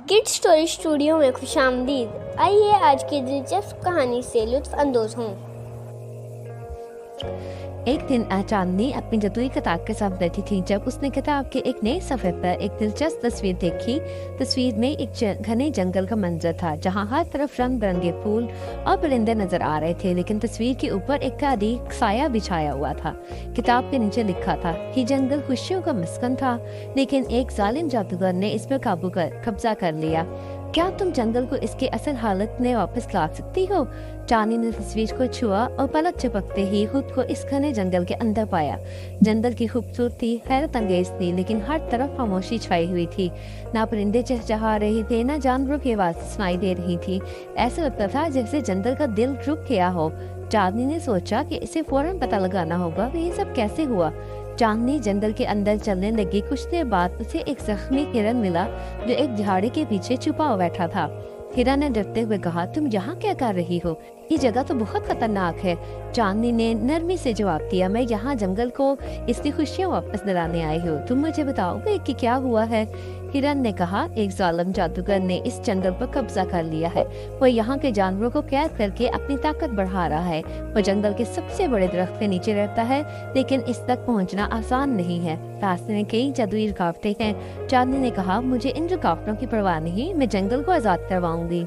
Kid story studio में खुशामदीद। आइए आज की दिलचस्प कहानी से लुत्फ अंदोज हों। एक दिन चांदनी अपनी जदुई किताब के साथ बैठी थी जब उसने किताब के एक नए सफ़े पर एक दिलचस्प तस्वीर देखी। तस्वीर में एक घने जंगल का मंजर था जहाँ हर तरफ रंग बिरंगे फूल और परिंदे नजर आ रहे थे, लेकिन तस्वीर के ऊपर एक तारीख साया बिछाया हुआ था। किताब के नीचे लिखा था कि जंगल खुशियों का मस्कन था, लेकिन एक जालिम जादूगर ने इस पर कब्जा कर लिया। क्या तुम जंगल को इसके असल हालत में वापस ला सकती हो? चांदनी ने तस्वीर को छुआ और पलक झपकते ही खुद को इस घने जंगल के अंदर पाया। जंगल की खूबसूरती हैरत अंगेज थी, लेकिन हर तरफ खामोशी छाई हुई थी। ना परिंदे चहचहा रहे थे, ना जानवरों की आवाज सुनाई दे रही थी। ऐसा लगता था जैसे जंगल का दिल रुक गया हो। चांदनी ने सोचा कि इसे फौरन पता लगाना होगा कि ये सब कैसे हुआ। चांदनी जंगल के अंदर चलने लगी। कुछ देर बाद उसे एक जख्मी हिरन मिला जो एक झाड़ी के पीछे छुपा हुआ बैठा था। हिरन ने डरते हुए कहा, तुम यहाँ क्या कर रही हो? ये जगह तो बहुत खतरनाक है। चांदनी ने नरमी से जवाब दिया, मैं यहाँ जंगल को इसकी खुशियाँ वापस दिलाने आई हूँ। तुम मुझे बताओगे कि क्या हुआ है? हिरन ने कहा, एक जालिम जादूगर ने इस जंगल पर कब्जा कर लिया है। वो यहाँ के जानवरों को कैद करके अपनी ताकत बढ़ा रहा है। वो जंगल के सबसे बड़े दरख्त के नीचे रहता है, लेकिन इस तक पहुँचना आसान नहीं है। रास्ते में कई जादुई रुकावटें हैं। चांदनी ने कहा, मुझे इन रुकावटों की परवाह नहीं, मैं जंगल को आजाद करवाऊंगी।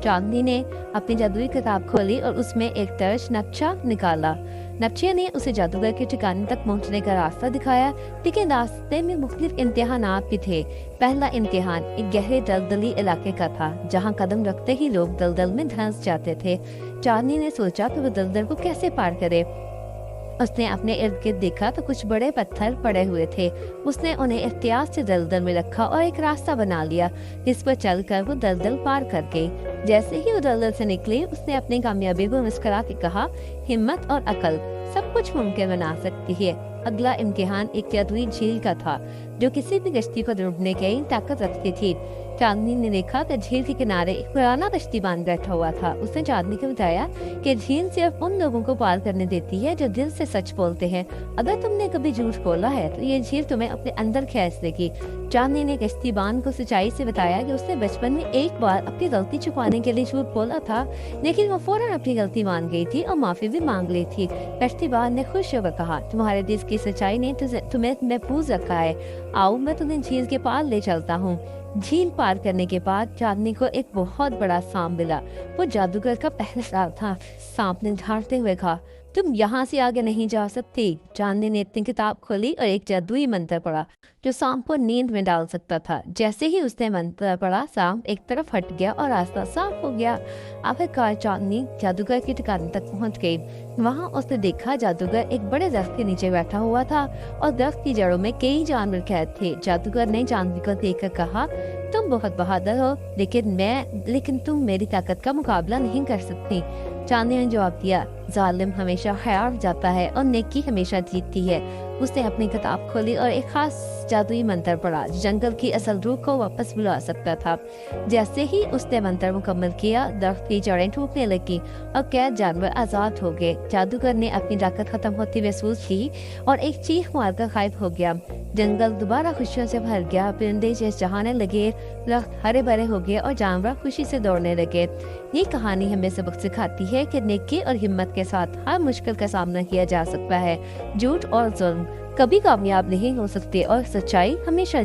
चांदनी ने अपनी जादुई किताब खोली और उसमें एक दर्ज नक्शा निकाला। नक्शे ने उसे जादूगर के ठिकाने तक पहुंचने का रास्ता दिखाया, लेकिन रास्ते में मुख्तलिफ इम्तिहानात भी थे। पहला इम्तिहान एक गहरे दलदली इलाके का था, जहां कदम रखते ही लोग दलदल में धंस जाते थे। चांदनी ने सोचा कि वो दलदल को कैसे पार करे। उसने अपने इर्द गिर्द देखा तो कुछ बड़े पत्थर पड़े हुए थे। उसने उन्हें एहतियात से दलदल में रखा और एक रास्ता बना लिया जिस पर चलकर वो दलदल पार कर गई। जैसे ही वो दलदल से निकली, उसने अपनी कामयाबी को मुस्कुरा के कहा, हिम्मत और अकल सब कुछ मुमकिन बना सकती है। अगला इम्तिहान एक जादुई झील का था जो किसी भी कश्ती को डूबने की ताकत रखती थी। चांदनी ने देखा कि झील के किनारे एक पुराना कश्तीबान बैठा हुआ था। उसने चांदनी को बताया कि झील सिर्फ उन लोगों को पार करने देती है जो दिल से सच बोलते हैं। अगर तुमने कभी झूठ बोला है तो ये झील तुम्हें अपने अंदर खींच लेगी। चांदनी ने कश्तीबान को सच्चाई से बताया कि उसने बचपन में एक बार अपनी गलती छुपाने के लिए झूठ बोला था, लेकिन वो फौरन अपनी गलती मान गई थी और माफी भी मांग ली थी। कश्तीबान ने खुश होकर कहा, तुम्हारे दिल की सच्चाई ने तुम्हें महफूज रखा है। आओ मैं तुम्हें झील के पार ले चलता हूँ। झील पार करने के बाद चांदनी को एक बहुत बड़ा सांप मिला। वो जादूगर का पहला था। सांप ने झाड़ते हुए कहा, तुम यहाँ से आगे नहीं जा सकती। चांदनी ने अपनी किताब खोली और एक जादुई मंत्र पढ़ा जो सांप को नींद में डाल सकता था। जैसे ही उसने मंत्र पढ़ा, सांप एक तरफ हट गया और रास्ता साफ हो गया। आखिरकार चांदनी जादूगर के ठिकाने तक पहुँच गई। वहाँ उसने देखा जादूगर एक बड़े दरख्त के नीचे बैठा हुआ था और दरख्त की जड़ों में कई जानवर कैद थे। जादूगर ने चांदनी को देखकर कहा, तुम बहुत बहादुर हो, लेकिन तुम मेरी ताकत का मुकाबला नहीं कर सकती। चांदनी ने जवाब दिया, जालिम हमेशा हार जाता है और नेकी हमेशा जीतती है। उसने अपनी किताब खोली और एक खास जादुई मंत्र पढ़ा जो जंगल की असल रूह को वापस बुला सकता था। जैसे ही उसने मंत्र मुकम्मल किया, दरख्त की जड़ें टूटने लगी और कैद जानवर आजाद हो गए। जादूगर ने अपनी ताकत खत्म होती महसूस की और एक चीख मारकर गायब हो गया। जंगल दोबारा खुशियों से भर गया। परिंदे चहचहाने लगे, दरख्त हरे भरे हो गए और जानवर खुशी से दौड़ने लगे। ये कहानी हमें सबक सिखाती है कि नेकी और हिम्मत के साथ हर मुश्किल का सामना किया जा सकता है। झूठ और जुल्म कभी कामयाब नहीं हो सकते और सच्चाई हमेशा